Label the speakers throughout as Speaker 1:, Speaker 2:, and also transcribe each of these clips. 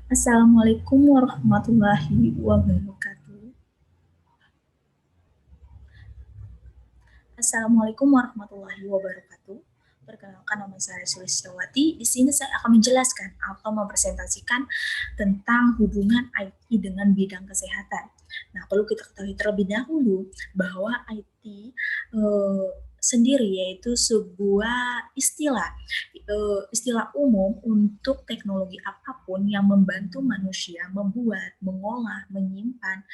Speaker 1: Assalamualaikum warahmatullahi wabarakatuh. Assalamualaikum warahmatullahi wabarakatuh. Perkenalkan, nama saya Sulistyawati. Di sini saya akan menjelaskan atau mempresentasikan tentang hubungan IT dengan bidang kesehatan. Nah, perlu kita ketahui terlebih dahulu bahwa IT sendiri yaitu sebuah istilah umum untuk teknologi apapun yang membantu manusia membuat, mengolah, menyimpan,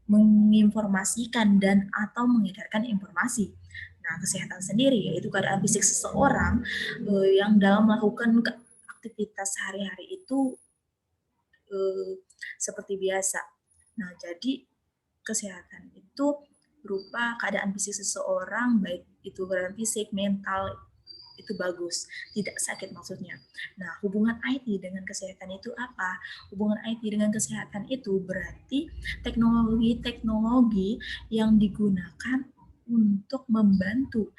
Speaker 1: menginformasikan dan atau mengedarkan informasi. Nah, kesehatan sendiri yaitu keadaan fisik seseorang yang dalam melakukan aktivitas sehari-hari itu seperti biasa. Nah, jadi kesehatan itu berupa keadaan fisik seseorang, baik itu keadaan fisik, mental, itu bagus, tidak sakit maksudnya. Nah, hubungan IT dengan kesehatan itu apa? Hubungan IT dengan kesehatan itu berarti teknologi-teknologi yang digunakan untuk membantu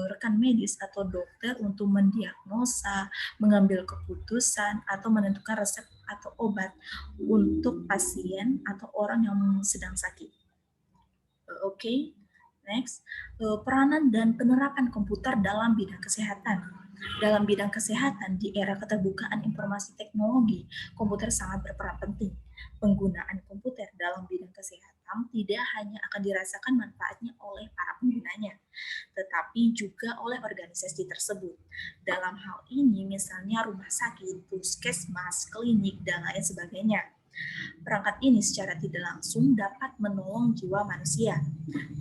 Speaker 1: rekan medis atau dokter untuk mendiagnosa, mengambil keputusan, atau menentukan resep atau obat untuk pasien atau orang yang sedang sakit. Oke, next. Peranan dan penerapan komputer dalam bidang kesehatan. Dalam bidang kesehatan, di era keterbukaan informasi teknologi, komputer sangat berperan penting. Penggunaan komputer dalam bidang kesehatan tidak hanya akan dirasakan manfaatnya oleh para penggunanya, tetapi juga oleh organisasi tersebut. Dalam hal ini, misalnya rumah sakit, puskesmas, klinik, dan lain sebagainya. Perangkat ini secara tidak langsung dapat menolong jiwa manusia.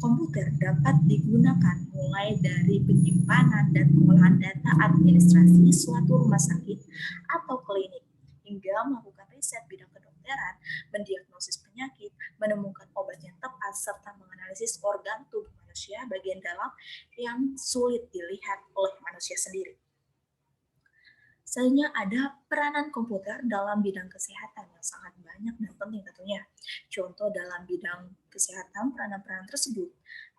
Speaker 1: Komputer dapat digunakan mulai dari penyimpanan dan pengolahan data administrasi suatu rumah sakit atau klinik, hingga melakukan riset bidang kedokteran, mendiagnosis penyakit, menemukan obat yang tepat, serta menganalisis organ tubuh manusia bagian dalam yang sulit dilihat oleh manusia sendiri. Selanjutnya ada peranan komputer dalam bidang kesehatan yang sangat banyak dan penting tentunya. Contoh dalam bidang kesehatan, peranan-peranan tersebut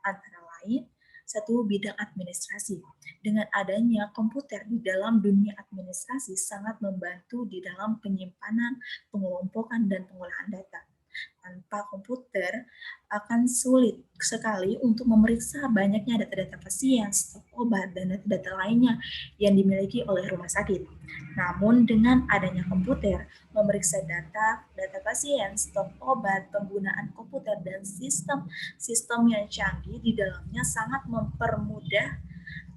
Speaker 1: antara lain satu, bidang administrasi. Dengan adanya komputer di dalam dunia administrasi sangat membantu di dalam penyimpanan, pengelompokan, dan pengolahan data. Tanpa komputer akan sulit sekali untuk memeriksa banyaknya data-data pasien, stok obat, dan data-data lainnya yang dimiliki oleh rumah sakit. Namun dengan adanya komputer, memeriksa data pasien, stok obat, penggunaan komputer, dan sistem yang canggih di dalamnya sangat mempermudah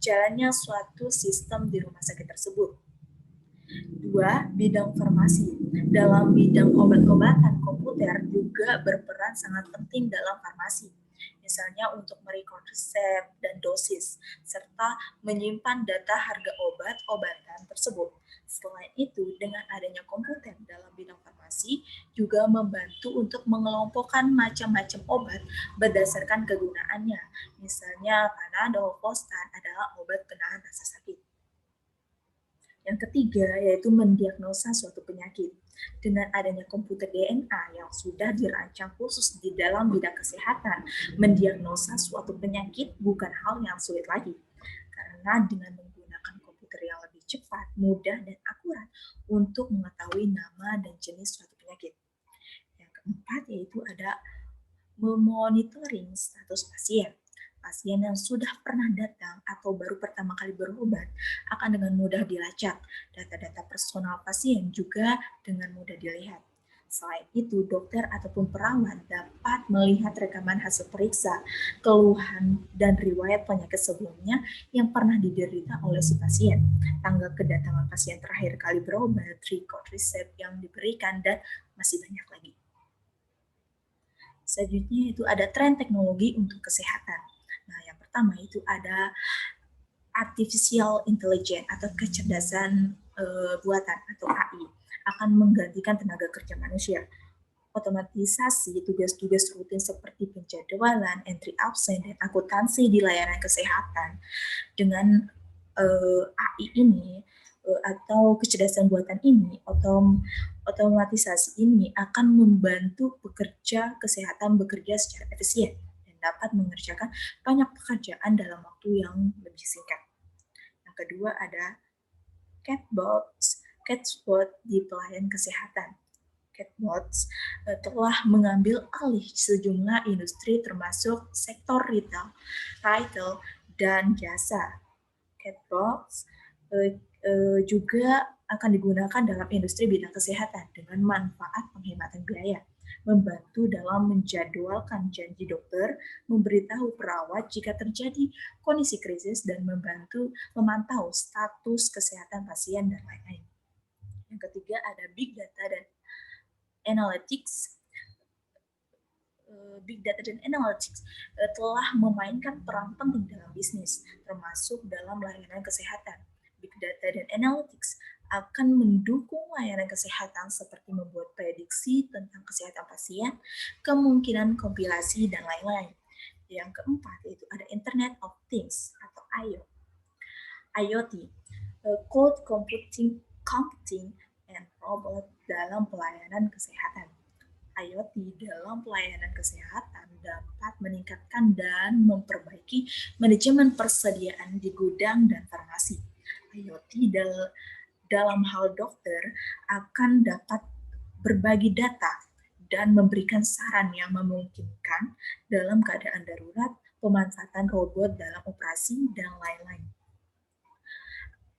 Speaker 1: jalannya suatu sistem di rumah sakit tersebut. Dua, bidang farmasi. Dalam bidang obat-obatan, komputer juga berperan sangat penting dalam farmasi. Misalnya untuk merekod resep dan dosis, serta menyimpan data harga obat-obatan tersebut. Selain itu, dengan adanya komputer dalam bidang farmasi juga membantu untuk mengelompokkan macam-macam obat berdasarkan kegunaannya. Misalnya, Panadol, Postan adalah obat penahan rasa sakit. Yang ketiga, yaitu mendiagnosa suatu penyakit. Dengan adanya komputer DNA yang sudah dirancang khusus di dalam bidang kesehatan, mendiagnosa suatu penyakit bukan hal yang sulit lagi. Karena dengan menggunakan komputer yang lebih cepat, mudah, dan akurat untuk mengetahui nama dan jenis suatu penyakit. Yang keempat, yaitu ada memonitoring status pasien. Pasien yang sudah pernah datang atau baru pertama kali berobat akan dengan mudah dilacak. Data-data personal pasien juga dengan mudah dilihat. Selain itu, dokter ataupun perawat dapat melihat rekaman hasil periksa, keluhan, dan riwayat penyakit sebelumnya yang pernah diderita oleh si pasien, tanggal kedatangan pasien terakhir kali berobat, record resep yang diberikan, dan masih banyak lagi. Selanjutnya itu ada tren teknologi untuk kesehatan. Nah, yang pertama itu ada artificial intelligence atau kecerdasan buatan atau AI akan menggantikan tenaga kerja manusia. Otomatisasi tugas-tugas rutin seperti penjadwalan, entry absen, dan akuntansi di layanan kesehatan dengan AI ini atau kecerdasan buatan ini, otomatisasi ini akan membantu pekerja kesehatan bekerja secara efisien dan dapat mengerjakan banyak pekerjaan dalam waktu yang lebih singkat. Yang kedua ada chatbots. chatbot di pelayanan kesehatan. Chatbots telah mengambil alih sejumlah industri termasuk sektor retail, dan jasa. Chatbots juga akan digunakan dalam industri bidang kesehatan dengan manfaat penghematan biaya, membantu dalam menjadwalkan janji dokter, memberitahu perawat jika terjadi kondisi krisis, dan membantu memantau status kesehatan pasien dan lain-lain. Yang ketiga ada Big Data dan Analytics. Big Data dan Analytics telah memainkan peran penting dalam bisnis, termasuk dalam layanan kesehatan. Big Data dan Analytics akan mendukung layanan kesehatan seperti membuat prediksi tentang kesehatan pasien, kemungkinan kompilasi, dan lain-lain. Yang keempat yaitu ada Internet of Things atau IoT, Cloud Computing and Robot dalam pelayanan kesehatan. IoT dalam pelayanan kesehatan dapat meningkatkan dan memperbaiki manajemen persediaan di gudang dan farmasi. IoT dalam hal dokter akan dapat berbagi data dan memberikan saran yang memungkinkan dalam keadaan darurat, pemanfaatan robot dalam operasi, dan lain-lain.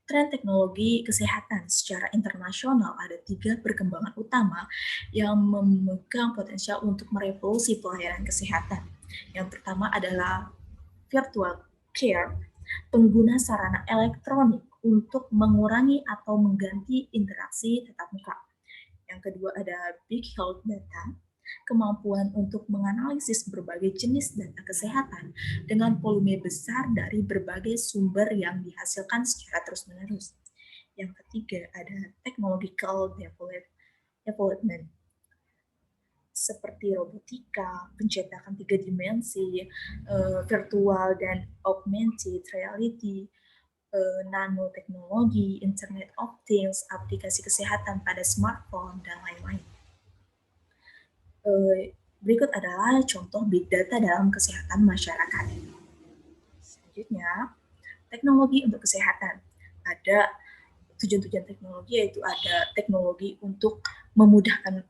Speaker 1: Tren teknologi kesehatan secara internasional ada 3 perkembangan utama yang memegang potensial untuk merevolusi pelayanan kesehatan. Yang pertama adalah virtual care, pengguna sarana elektronik untuk mengurangi atau mengganti interaksi tatap muka. Yang kedua ada big health data, kemampuan untuk menganalisis berbagai jenis data kesehatan dengan volume besar dari berbagai sumber yang dihasilkan secara terus-menerus. Yang ketiga ada technological development, seperti robotika, pencetakan 3 dimensi, virtual dan augmented reality, nanoteknologi, Internet of Things, aplikasi kesehatan pada smartphone, dan lain-lain. Berikut adalah contoh big data dalam kesehatan masyarakat. Selanjutnya, teknologi untuk kesehatan. Ada tujuan-tujuan teknologi, yaitu ada teknologi untuk memudahkan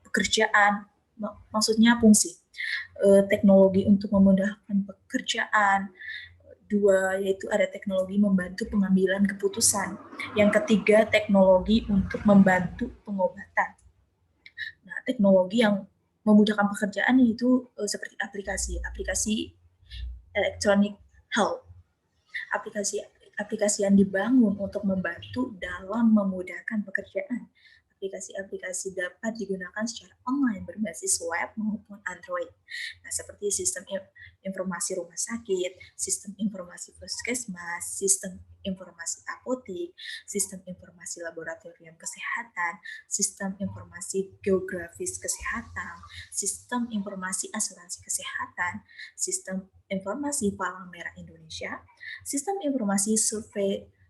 Speaker 1: pekerjaan, maksudnya fungsi. Teknologi untuk memudahkan pekerjaan. 2, yaitu ada teknologi membantu pengambilan keputusan. Yang ketiga, teknologi untuk membantu pengobatan. Nah, teknologi yang memudahkan pekerjaan itu seperti aplikasi electronic health, aplikasi yang dibangun untuk membantu dalam memudahkan pekerjaan. Aplikasi-aplikasi dapat digunakan secara online berbasis web maupun Android. Nah, seperti sistem informasi rumah sakit, sistem informasi puskesmas, sistem informasi apotek, sistem informasi laboratorium kesehatan, sistem informasi geografis kesehatan, sistem informasi asuransi kesehatan, sistem informasi Palang Merah Indonesia, sistem informasi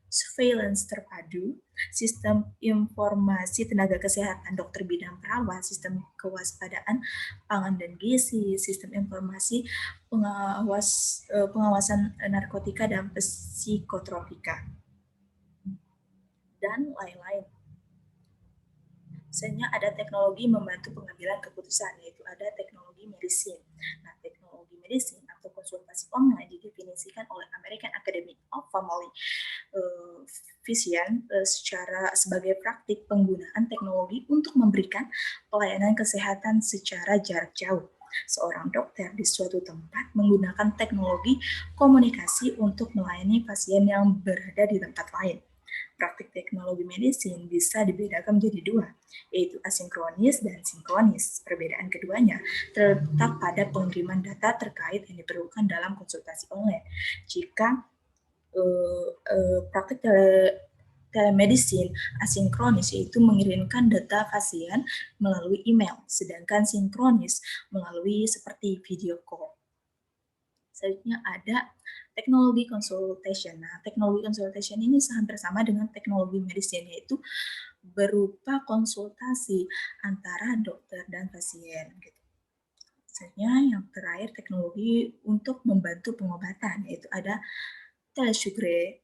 Speaker 1: surveillance terpadu, sistem informasi tenaga kesehatan dokter bidang perawat, sistem kewaspadaan pangan dan gizi, sistem informasi pengawasan narkotika dan psikotropika, dan lain-lain. Selanjutnya ada teknologi membantu pengambilan keputusan, yaitu ada teknologi medicine. Nah, teknologi medicine atau konsultasi online didefinisikan oleh American Academy of Family Physicians sebagai praktik penggunaan teknologi untuk memberikan pelayanan kesehatan secara jarak jauh. Seorang dokter di suatu tempat menggunakan teknologi komunikasi untuk melayani pasien yang berada di tempat lain. Praktik teknologi medicine bisa dibedakan menjadi 2, yaitu asinkronis dan sinkronis. Perbedaan keduanya terletak pada pengiriman data terkait yang diperlukan dalam konsultasi online. Jika praktik telemedicine asinkronis, yaitu mengirimkan data pasien melalui email, sedangkan sinkronis melalui seperti video call. Selanjutnya ada teknologi consultation. Nah, teknologi consultation ini hampir sama dengan teknologi medicine, yaitu berupa konsultasi antara dokter dan pasien. Gitu. Selanjutnya yang terakhir teknologi untuk membantu pengobatan, yaitu ada telesurgery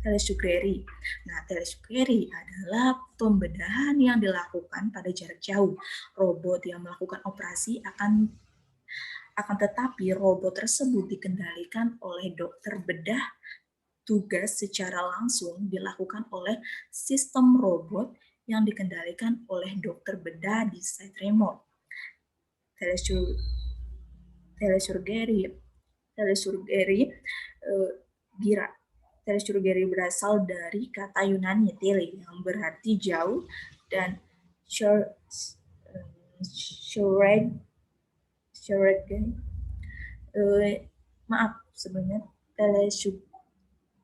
Speaker 1: telesugeri. Nah, telesugeri adalah pembedahan yang dilakukan pada jarak jauh. Robot yang melakukan operasi akan tetapi robot tersebut dikendalikan oleh dokter bedah. Tugas secara langsung dilakukan oleh sistem robot yang dikendalikan oleh dokter bedah di site remote. Telesurgery telesurgery gira telesurgery berasal dari kata Yunani tele yang berarti jauh dan maaf sebenarnya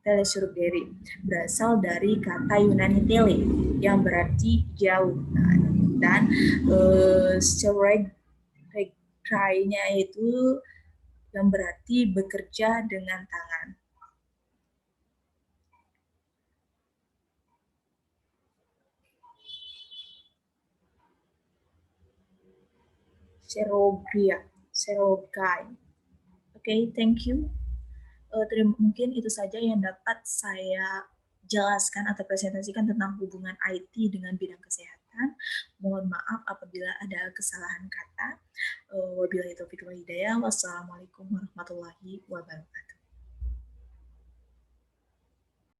Speaker 1: telesurgery berasal dari kata Yunani tele yang berarti jauh. Nah, dan surgery-nya itu yang berarti bekerja dengan tangan. Serogai. Oke, thank you. Mungkin itu saja yang dapat saya jelaskan atau presentasikan tentang hubungan IT dengan bidang kesehatan. Mohon maaf apabila ada kesalahan kata. Wabillahi taufiq wal hidayah. Wassalamualaikum warahmatullahi wabarakatuh.